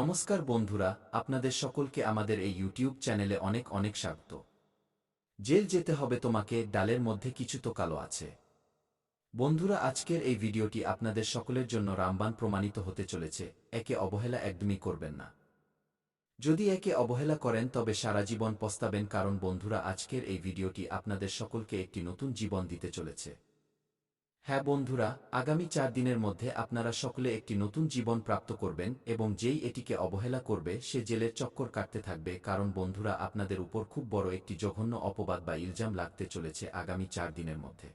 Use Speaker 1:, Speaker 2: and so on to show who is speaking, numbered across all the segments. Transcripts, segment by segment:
Speaker 1: নমস্কার বন্ধুরা, আপনাদের সকলকে আমাদের এই ইউটিউব চ্যানেলে অনেক অনেক স্বাগত। জেল যেতে হবে তোমাকে, ডালের মধ্যে কিছু তো কালো আছে। বন্ধুরা, আজকের এই ভিডিওটি আপনাদের সকলের জন্য রামবাণ প্রমাণিত হতে চলেছে। একে অবহেলা একদমই করবেন না। যদি একে অবহেলা করেন তবে সারা জীবন পস্তাবেন, কারণ বন্ধুরা, আজকের এই ভিডিওটি আপনাদের সকলকে একটি নতুন জীবন দিতে চলেছে। হ্যাঁ বন্ধুরা, আগামী 4 দিনের মধ্যে আপনারা সকলে একটি নতুন জীবন প্রাপ্ত করবেন এবং যেই এটিকে অবহেলা করবে সে জেলের চক্কর কাটতে থাকবে, কারণ বন্ধুরা, আপনাদের উপর খুব বড় একটি জঘন্য অপবাদ বা ইলজাম লাগতে চলেছে আগামী 4 দিনের মধ্যে।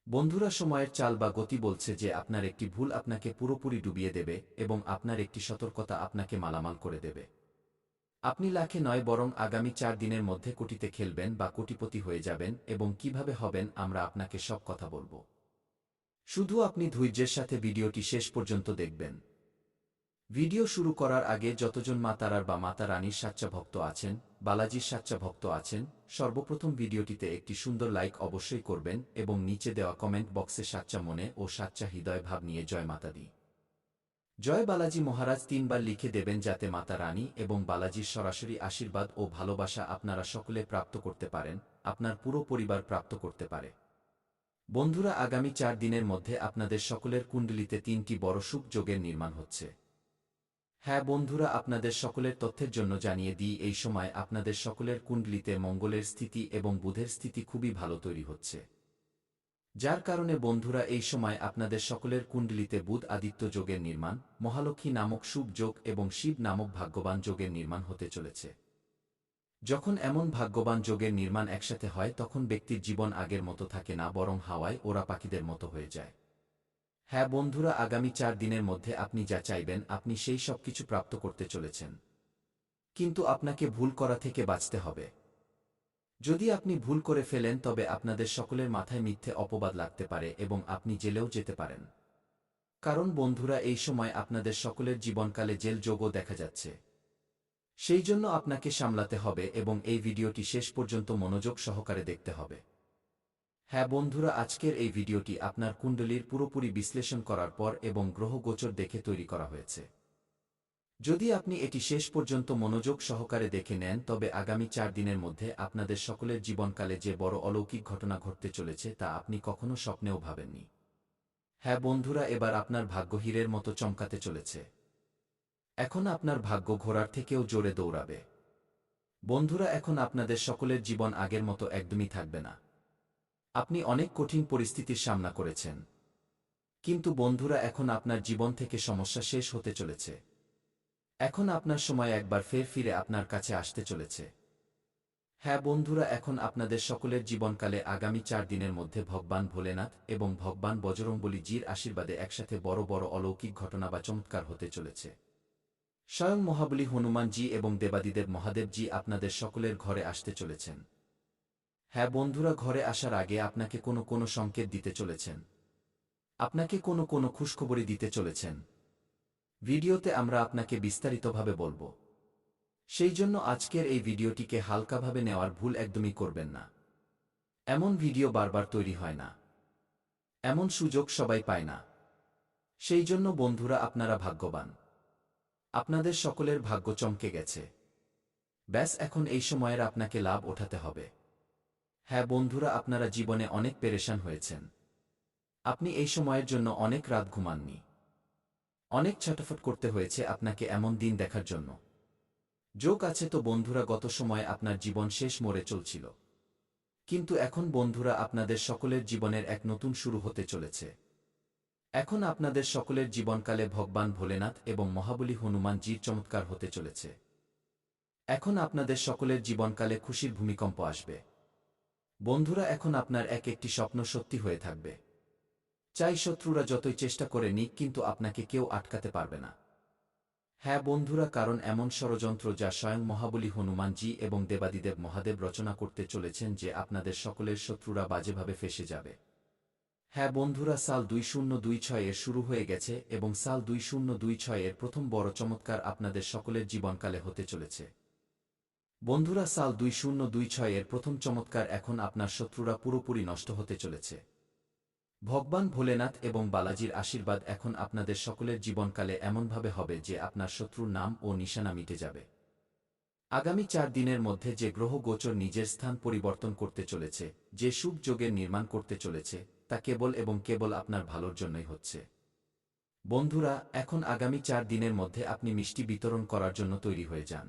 Speaker 1: বন্ধুরা, সময়ের চাল বা গতি বলছে যে আপনার একটি ভুল আপনাকে পুরোপুরি ডুবিয়ে দেবে এবং আপনার একটি সতর্কতা আপনাকে মালামাল করে দেবে। আপনি লাখে নয় বরং আগামী 4 দিনের মধ্যে কোটিতে খেলবেন বা কোটিপতি হয়ে যাবেন, এবং কিভাবে হবেন আমরা আপনাকে সব কথা বলবো। শুধু আপনি ধৈর্যের সাথে ভিডিওটি শেষ পর্যন্ত দেখবেন। ভিডিও শুরু করার আগে যতজন মা তারার বা মাতা রানীর সাচ্চা ভক্ত আছেন, বালাজির সাচ্চা ভক্ত আছেন, সর্বপ্রথম ভিডিওটিতে একটি সুন্দর লাইক অবশ্যই করবেন এবং নিচে দেওয়া কমেন্ট বক্সে সাচ্চা মনে ও সাচ্চা হৃদয় ভাব নিয়ে জয় মাতা দি, জয় বালাজি মহারাজ 3 বার লিখে দেবেন, যাতে মাতা রানী এবং বালাজির সরাসরি আশীর্বাদ ও ভালোবাসা আপনারা সকলে প্রাপ্ত করতে পারেন, আপনার পুরো পরিবার প্রাপ্ত করতে পারে। বন্ধুরা, আগামী 4 দিনের মধ্যে আপনাদের সকলের কুণ্ডলিতে 3টি বড় শুভ যোগের নির্মাণ হচ্ছে। হ্যাঁ বন্ধুরা, আপনাদের সকলের তথ্যের জন্য জানিয়ে দিই, এই সময় আপনাদের সকলের কুণ্ডলিতে মঙ্গলের স্থিতি এবং বুধের স্থিতি খুবই ভালো তৈরি হচ্ছে। যার কারণে বন্ধুরা, এই সময় আপনাদের সকলের কুণ্ডলিতে বুধ আদিত্য যোগের নির্মাণ, মহালক্ষ্মী নামক শুভ যোগ এবং শিব নামক ভাগ্যবান যোগের নির্মাণ হতে চলেছে। যখন এমন ভাগ্যবান যোগের নির্মাণ একসাথে হয় তখন ব্যক্তির জীবন আগের মতো থাকে না, বরং হাওয়ায় ওরা পাখিদের মতো হয়ে যায়। হ্যাঁ বন্ধুরা, আগামী 4 দিনের মধ্যে আপনি যা চাইবেন আপনি সেই সব কিছু প্রাপ্ত করতে চলেছেন। কিন্তু আপনাকে ভুল করা থেকে বাঁচতে হবে। যদি আপনি ভুল করে ফেলেন তবে আপনাদের সকলের মাথায় মিথ্যে অপবাদ লাগতে পারে এবং আপনি জেলেও যেতে পারেন। কারণ বন্ধুরা, এই সময় আপনাদের সকলের জীবনকালে জেল যোগও দেখা যাচ্ছে। সেই জন্য আপনাকে সামলাতে হবে এবং এই ভিডিওটি শেষ পর্যন্ত মনোযোগ সহকারে দেখতে হবে। হ্যাঁ বন্ধুরা, আজকের এই ভিডিওটি আপনার কুণ্ডলীর পুরোপুরি বিশ্লেষণ করার পর এবং গ্রহ গোচর দেখে তৈরি করা হয়েছে। যদি আপনি এটি শেষ পর্যন্ত মনোযোগ সহকারে দেখে নেন তবে আগামী 4 দিনের মধ্যে আপনাদের সকলের জীবনকালে যে বড় অলৌকিক ঘটনা ঘটতে চলেছে তা আপনি কখনো স্বপ্নেও ভাবেননি। হ্যাঁ বন্ধুরা, এবার আপনার ভাগ্য হীরের মতো চমকাতে চলেছে। এখন আপনার ভাগ্য ঘোড়ার থেকেও জোরে দৌড়াবে। বন্ধুরা, এখন আপনাদের সকলের জীবন আগের মতো একদমই থাকবে না। আপনি অনেক কঠিন পরিস্থিতির সামনা করেছেন, কিন্তু বন্ধুরা, এখন আপনার জীবন থেকে সমস্যা শেষ হতে চলেছে। এখন আপনার সময় একবার ফের ফিরে আপনার কাছে আসতে চলেছে। হ্যাঁ বন্ধুরা, এখন আপনাদের সকলের জীবনকালে আগামী 4 দিনের মধ্যে ভগবান ভোলেনাথ এবং ভগবান বজরংবলীজির আশীর্বাদে একসাথে বড় বড় অলৌকিক ঘটনা বা চমৎকার হতে চলেছে। স্বয়ং মহাবলী হনুমানজি এবং দেবাদিদেব মহাদেবজি আপনাদের সকলের ঘরে আসতে চলেছেন। হ্যাঁ বন্ধুরা, ঘরে আসার আগে আপনাকে কোনো কোনো সংকেত দিতে চলেছেন, আপনাকে কোনো কোনো খুশখবরি দিতে চলেছেন। ভিডিওতে আমরা আপনাকে বিস্তারিতভাবে বলবো। সেই জন্য আজকের এই ভিডিওটিকে হালকাভাবে নেওয়ার ভুল একদমই করবেন না। এমন ভিডিও বারবার তৈরি হয় না, এমন সুযোগ সবাই পায় না। সেই জন্য বন্ধুরা, আপনারা ভাগ্যবান। আপনাদের সকলের ভাগ্য চমকে গেছে। ব্যাস, এখন এই সময়ের আপনাকে লাভ ওঠাতে হবে। হ্যাঁ বন্ধুরা, আপনারা জীবনে অনেক পেরেশান হয়েছেন। আপনি এই সময়ের জন্য অনেক রাত ঘুমাননি, অনেক ছটফট করতে হয়েছে আপনাকে এমন দিন দেখার জন্য। যোগ আছে তো বন্ধুরা, গত সময়ে আপনার জীবন শেষ মোড়ে চলছিল, কিন্তু এখন বন্ধুরা আপনাদের সকলের জীবনের এক নতুন শুরু হতে চলেছে। এখন আপনাদের সকলের জীবনকালে ভগবান ভোলেনাথ এবং মহাবলী হনুমানজির চমৎকার হতে চলেছে। এখন আপনাদের সকলের জীবনকালে খুশির ভূমিকম্প আসবে। বন্ধুরা, এখন আপনার এক একটি স্বপ্ন সত্যি হয়ে থাকবে। চাই শত্রুরা যতই চেষ্টা করে নিক, কিন্তু আপনাকে কেউ আটকাতে পারবে না। হ্যাঁ বন্ধুরা, কারণ এমন ষড়যন্ত্র যা স্বয়ং মহাবলী হনুমানজি এবং দেবাদিদেব মহাদেব রচনা করতে চলেছেন যে আপনাদের সকলের শত্রুরা বাজেভাবে ফেঁসে যাবে। হ্যাঁ বন্ধুরা, সাল 2026 এর শুরু হয়ে গেছে এবং সাল 2026 এর প্রথম বড় চমৎকার আপনাদের সকলের জীবনকালে হতে চলেছে। বন্ধুরা, সাল 2026 এর প্রথম চমৎকার, এখন আপনার শত্রুরা পুরোপুরি নষ্ট হতে চলেছে। ভগবান ভোলেনাথ এবং বালাজির আশীর্বাদ এখন আপনাদের সকলের জীবনকালে এমনভাবে হবে যে আপনার শত্রুর নাম ও নিশানা মিটে যাবে। আগামী 4 দিনের মধ্যে যে গ্রহ গোচর নিজের স্থান পরিবর্তন করতে চলেছে, যে শুভ যোগের নির্মাণ করতে চলেছে, তা কেবল এবং কেবল আপনার ভালোর জন্যই হচ্ছে। বন্ধুরা, এখন আগামী 4 দিনের মধ্যে আপনি মিষ্টি বিতরণ করার জন্য তৈরি হয়ে যান।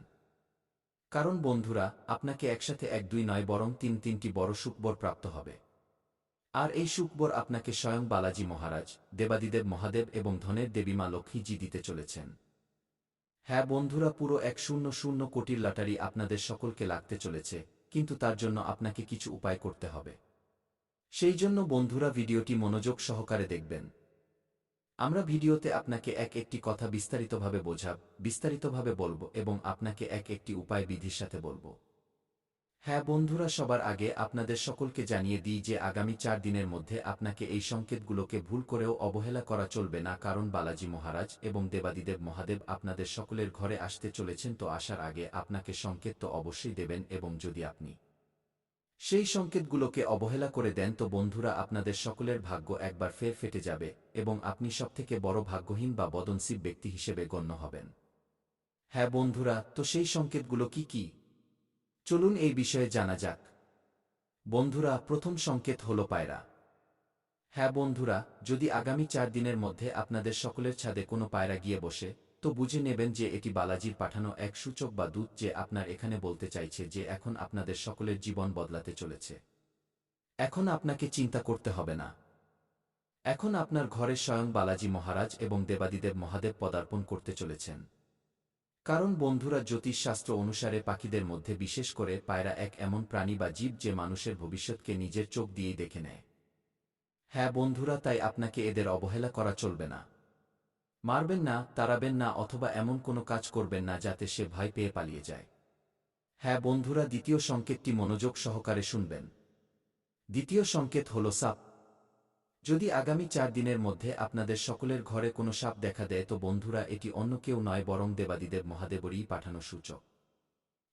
Speaker 1: কারণ বন্ধুরা, আপনাকে একসাথে 1-2 নয় বরং 3টি বড় সুখবর প্রাপ্ত হবে। আর এই সুখবর আপনাকে স্বয়ং বালাজি মহারাজ, দেবাদিদেব মহাদেব এবং ধনের দেবী মা লক্ষ্মীজি দিতে চলেছেন। হ্যাঁ বন্ধুরা, পুরো 100 কোটির লটারি আপনাদের সকলকে লাগতে চলেছে, কিন্তু তার জন্য আপনাকে কিছু উপায় করতে হবে। সেই জন্য বন্ধুরা ভিডিওটি মনোযোগ সহকারে দেখবেন। আমরা ভিডিওতে আপনাকে একটি কথা বিস্তারিতভাবে বলবো এবং আপনাকে একটি উপায় বিধির সাথে বলবো। হ্যাঁ বন্ধুরা, সবার আগে আপনাদের সকলকে জানিয়ে দিই যে আগামী 4 দিনের মধ্যে আপনাকে এই সংকেতগুলোকে ভুল করেও অবহেলা করা চলবে না, কারণ বালাজি মহারাজ এবং দেবাদিদেব মহাদেব আপনাদের সকলের ঘরে আসতে চলেছেন। তো আসার আগে আপনাকে সংকেত তো অবশ্যই দেবেন, এবং যদি আপনি সেই সংকেতগুলোকে অবহেলা করে দেন তো বন্ধুরা আপনাদের সকলের ভাগ্য একবার ফের ফেটে যাবে এবং আপনি সবথেকে বড় ভাগ্যহীন বা বদনসিব ব্যক্তি হিসেবে গণ্য হবেন। হ্যাঁ বন্ধুরা, তো সেই সংকেতগুলো কি কি? চলুন এই বিষয়ে জানা যাক। বন্ধুরা, প্রথম সংকেত হলো পায়রা। হ্যাঁ বন্ধুরা, যদি আগামী 4 দিনের মধ্যে আপনাদের সকলের ছাদে কোনো পায়রা গিয়ে বসে, তো বুঝে নেবেন যে এটি বালাজির পাঠানো এক সূচক বা দূত, যে আপনার এখানে বলতে চাইছে যে এখন আপনাদের সকলের জীবন বদলাতে চলেছে। এখন আপনাকে চিন্তা করতে হবে না। এখন আপনার ঘরে স্বয়ং বালাজি মহারাজ এবং দেবাদিদেব মহাদেব পদার্পণ করতে চলেছেন। কারণ বন্ধুরা, জ্যোতিষশাস্ত্র অনুসারে পাখিদের মধ্যে বিশেষ করে পায়রা এক এমন প্রাণী বা জীব যে মানুষের ভবিষ্যৎকে নিজের চোখ দিয়েই দেখে নেয়। হ্যাঁ বন্ধুরা, তাই আপনাকে এদের অবহেলা করা চলবে না। মারবেন না, তাড়াবেন না, অথবা এমন কোনো কাজ করবেন না যাতে সে ভয় পেয়ে পালিয়ে যায়। হ্যাঁ বন্ধুরা, দ্বিতীয় সংকেতটি মনোযোগ সহকারে শুনবেন। দ্বিতীয় সংকেত হল সাপ। যদি আগামী 4 দিনের মধ্যে আপনাদের সকলের ঘরে কোনো সাপ দেখা দেয় তো বন্ধুরা এটি অন্য কেউ নয় বরং দেবাদিদেব মহাদেবেরই পাঠানো সূচক।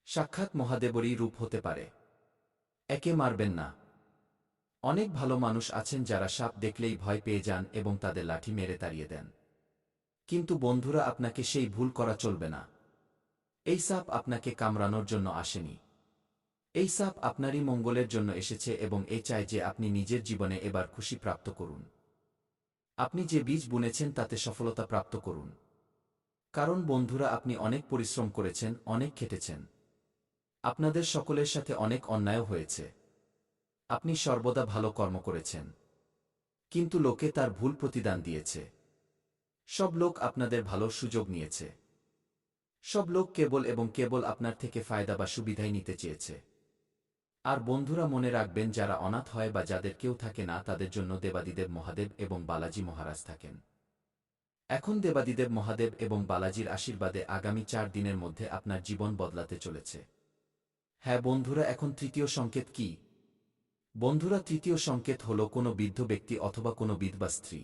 Speaker 1: সাক্ষাৎ মহাদেবেরই রূপ হতে পারে। একে মারবেন না। অনেক ভালো মানুষ আছেন যারা সাপ দেখলেই ভয় পেয়ে যান এবং তাদের লাঠি মেরে তাড়িয়ে দেন। কিন্তু বন্ধুরা, আপনাকে সেই ভুল করা চলবে না। এই সাপ আপনাকে কামড়ানোর জন্য আসেনি। এই সাপ আপনারই মঙ্গলের জন্য এসেছে এবং এ চায় যে আপনি নিজের জীবনে এবার খুশি প্রাপ্ত করুন। আপনি যে বীজ বুনেছেন তাতে সফলতা প্রাপ্ত করুন। কারণ বন্ধুরা, আপনি অনেক পরিশ্রম করেছেন, অনেক খেটেছেন। আপনাদের সকলের সাথে অনেক অন্যায় হয়েছে। আপনি সর্বদা ভালো কর্ম করেছেন, কিন্তু লোকে তার ভুল প্রতিদান দিয়েছে। সব লোক আপনাদের ভালোর সুযোগ নিয়েছে। সব লোক কেবল এবং কেবল আপনার থেকে ফায়দা বা সুবিধাই নিতে চেয়েছে। আর বন্ধুরা, মনে রাখবেন, যারা অনাথ হয় বা যাদের কেউ থাকে না তাদের জন্য দেবাদিদেব মহাদেব এবং বালাজি মহারাজ থাকেন। এখন দেবাদিদেব মহাদেব এবং বালাজির আশীর্বাদে আগামী 4 দিনের মধ্যে আপনার জীবন বদলাতে চলেছে। হ্যাঁ বন্ধুরা, এখন তৃতীয় সংকেত কি? বন্ধুরা, তৃতীয় সংকেত হল কোনো বৃদ্ধ ব্যক্তি অথবা কোনো বিধবা স্ত্রী।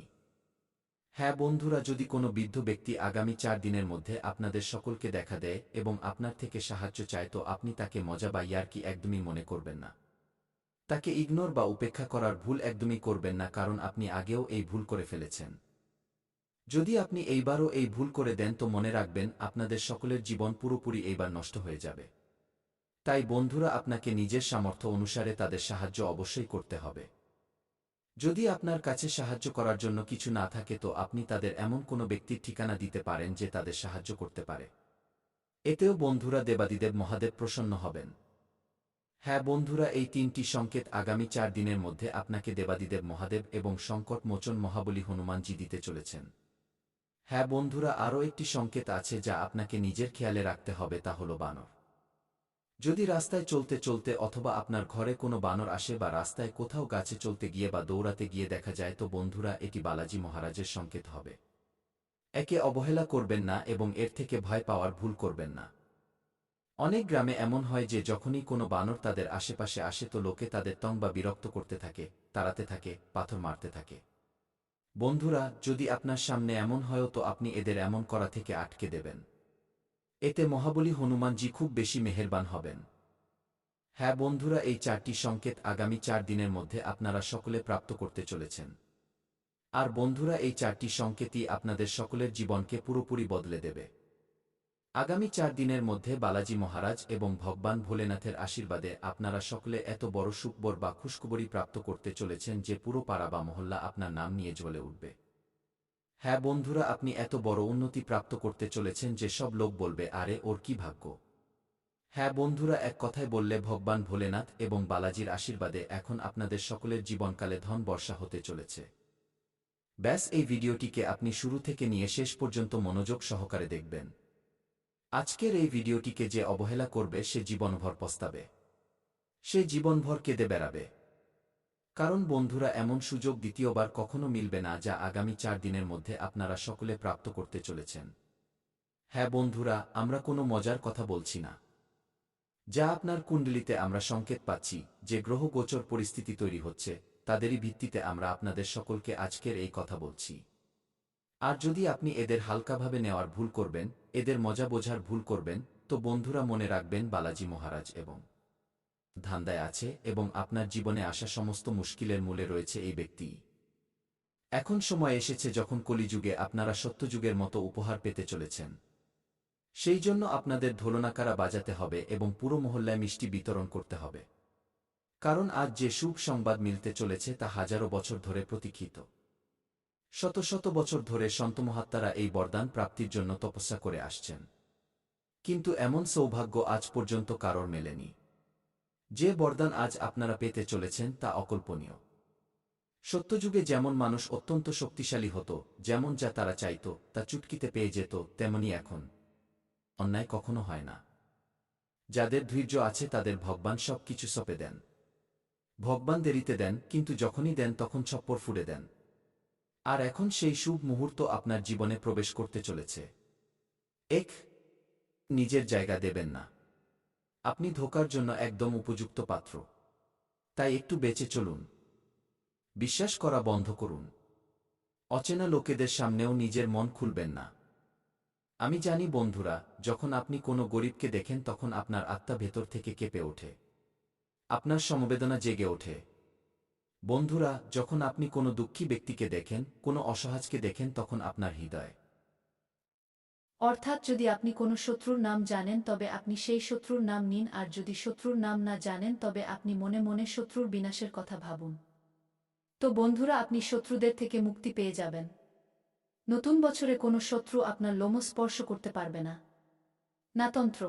Speaker 1: হ্যাঁ বন্ধুরা, যদি কোনো বৃদ্ধ ব্যক্তি আগামী 4 দিনের মধ্যে আপনাদের সকলকে দেখা দেয় এবং আপনার থেকে সাহায্য চায় তো আপনি তাকে মজা বা ইয়ার্কি একদমই মনে করবেন না। তাকে ইগনোর বা উপেক্ষা করার ভুল একদমই করবেন না, কারণ আপনি আগেও এই ভুল করে ফেলেছেন। যদি আপনি এইবারও এই ভুল করে দেন তো মনে রাখবেন আপনাদের সকলের জীবন পুরোপুরি এইবার নষ্ট হয়ে যাবে। তাই বন্ধুরা, আপনাকে নিজের সামর্থ্য অনুসারে তাদের সাহায্য অবশ্যই করতে হবে। যদি আপনার কাছে সাহায্য করার জন্য কিছু না থাকে তো আপনি তাদের এমন কোনো ব্যক্তির ঠিকানা দিতে পারেন যে তাদের সাহায্য করতে পারে। এতেও বন্ধুরা দেবাদিদেব মহাদেব প্রসন্ন হবেন। হ্যাঁ বন্ধুরা, এই 3টি সংকেত আগামী 4 দিনের মধ্যে আপনাকে দেবাদিদেব মহাদেব এবং সংকট মোচন মহাবলী হনুমানজি দিতে চলেছেন। হ্যাঁ বন্ধুরা, আরও একটি সংকেত আছে যা আপনাকে নিজের খেয়ালে রাখতে হবে, তা হল বানর। যদি রাস্তায় চলতে চলতে অথবা আপনার ঘরে কোনো বানর আসে বা রাস্তায় কোথাও গাছে চলতে গিয়ে বা দৌড়াতে গিয়ে দেখা যায় তো বন্ধুরা এটি বালাজি মহারাজের সংকেত হবে। একে অবহেলা করবেন না এবং এর থেকে ভয় পাওয়ার ভুল করবেন না। অনেক গ্রামে এমন হয় যে যখনই কোনো বানর তাদের আশেপাশে আসে তো লোকে তাদের তং বা বিরক্ত করতে থাকে, তাড়াতে থাকে, পাথর মারতে থাকে। বন্ধুরা, যদি আপনার সামনে এমন হয় তো আপনি এদের এমন করা থেকে আটকে দেবেন। এতে মহাবলী হনুমানজি খুব বেশি মেহেরবান হবেন। হ্যাঁ বন্ধুরা, এই 4টি সংকেত আগামী 4 দিনের মধ্যে আপনারা সকলে প্রাপ্ত করতে চলেছেন। আর বন্ধুরা, এই 4টি সংকেতই আপনাদের সকলের জীবনকে পুরোপুরি বদলে দেবে। আগামী 4 দিনের মধ্যে বালাজি মহারাজ এবং ভগবান ভোলেনাথের আশীর্বাদে আপনারা সকলে এত বড় সুখবর বা খুশখবরি প্রাপ্ত করতে চলেছেন যে পুরো পাড়া বা মহল্লা আপনার নাম নিয়ে জ্বলে উঠবে। হ্যাঁ বন্ধুরা, আপনি এত বড় উন্নতি প্রাপ্ত করতে চলেছেন যে সব লোক বলবে, আরে ওর কি ভাগ্য। হ্যাঁ বন্ধুরা, এক কথায় বললে ভগবান ভোলেনাথ এবং বালাজির আশীর্বাদে এখন আপনাদের সকলের জীবনকালে ধন বর্ষা হতে চলেছে। ব্যাস, এই ভিডিওটিকে আপনি শুরু থেকে নিয়ে শেষ পর্যন্ত মনোযোগ সহকারে দেখবেন। আজকের এই ভিডিওটিকে যে অবহেলা করবে সে জীবনভর পস্তাবে, সে জীবনভর কেঁদে বেড়াবে। কারণ বন্ধুরা, এমন সুযোগ দ্বিতীয়বার কখনো মিলবে না যা আগামী 4 দিনের মধ্যে আপনারা সকলে প্রাপ্ত করতে চলেছেন। হ্যাঁ বন্ধুরা, আমরা কোনো মজার কথা বলছি না। যা আপনার কুণ্ডলিতে আমরা সংকেত পাচ্ছি, যে গ্রহ গোচর পরিস্থিতি তৈরি হচ্ছে, তাদেরই ভিত্তিতে আমরা আপনাদের সকলকে আজকের এই কথা বলছি। আর যদি আপনি এদের হালকাভাবে নেওয়ার ভুল করবেন, এদের মজা বোঝার ভুল করবেন, তো বন্ধুরা মনে রাখবেন বালাজি মহারাজ এবং ধান্দায় আছে এবং আপনার জীবনে আসা সমস্ত মুশকিলের মূলে রয়েছে এই ব্যক্তি। এখন সময় এসেছে যখন কলিযুগে আপনারা সত্যযুগের মতো উপহার পেতে চলেছেন। সেই জন্য আপনাদের ঢোলনাকারা বাজাতে হবে এবং পুরো মহল্লায় মিষ্টি বিতরণ করতে হবে। কারণ আজ যে শুভ সংবাদ মিলতে চলেছে তা হাজারো বছর ধরে প্রতীক্ষিত। শত শত বছর ধরে সন্তমহাত্মারা এই বরদান প্রাপ্তির জন্য তপস্যা করে আসছেন, কিন্তু এমন সৌভাগ্য আজ পর্যন্ত কারোর মেলেনি। যে বরদান আজ আপনারা পেতে চলেছেন তা অকল্পনীয়। সত্যযুগে যেমন মানুষ অত্যন্ত শক্তিশালী হতো, যেমন যা তারা চাইত তা চুটকিতে পেয়ে যেত, তেমনি এখন অন্যায় কখনো হয় না। যাদের ধৈর্য আছে তাদের ভগবান সব কিছু সঁপে দেন। ভগবান দেরিতে দেন, কিন্তু যখনই দেন তখন ছপ্পর ফুঁড়ে দেন। আর এখন সেই শুভ মুহূর্ত আপনার জীবনে প্রবেশ করতে চলেছে। নিজের জায়গা দেবেন না। আপনি ধোঁকার জন্য একদম উপযুক্ত পাত্র। তাই একটু বেঁচে চলুন। বিশ্বাস করা বন্ধ করুন। অচেনা লোকেদের সামনেও নিজের মন খুলবেন না। আমি জানি বন্ধুরা, যখন আপনি কোনো গরিবকে দেখেন তখন আপনার আত্মা ভেতর থেকে কেঁপে ওঠে, আপনার সমবেদনা জেগে ওঠে। বন্ধুরা, যখন আপনি কোনো দুঃখী ব্যক্তিকে দেখেন, কোনো অসহায়কে দেখেন, তখন আপনার হৃদয়,
Speaker 2: অর্থাৎ যদি আপনি কোনো শত্রুর নাম জানেন তবে আপনি সেই শত্রুর নাম নিন, আর যদি শত্রুর নাম না জানেন তবে আপনি মনে মনে শত্রুর বিনাশের কথা ভাবুন। তো বন্ধুরা, আপনি শত্রুদের থেকে মুক্তি পেয়ে যাবেন। নতুন বছরে কোনো শত্রু আপনার লোম স্পর্শ করতে পারবে না। না তন্ত্র,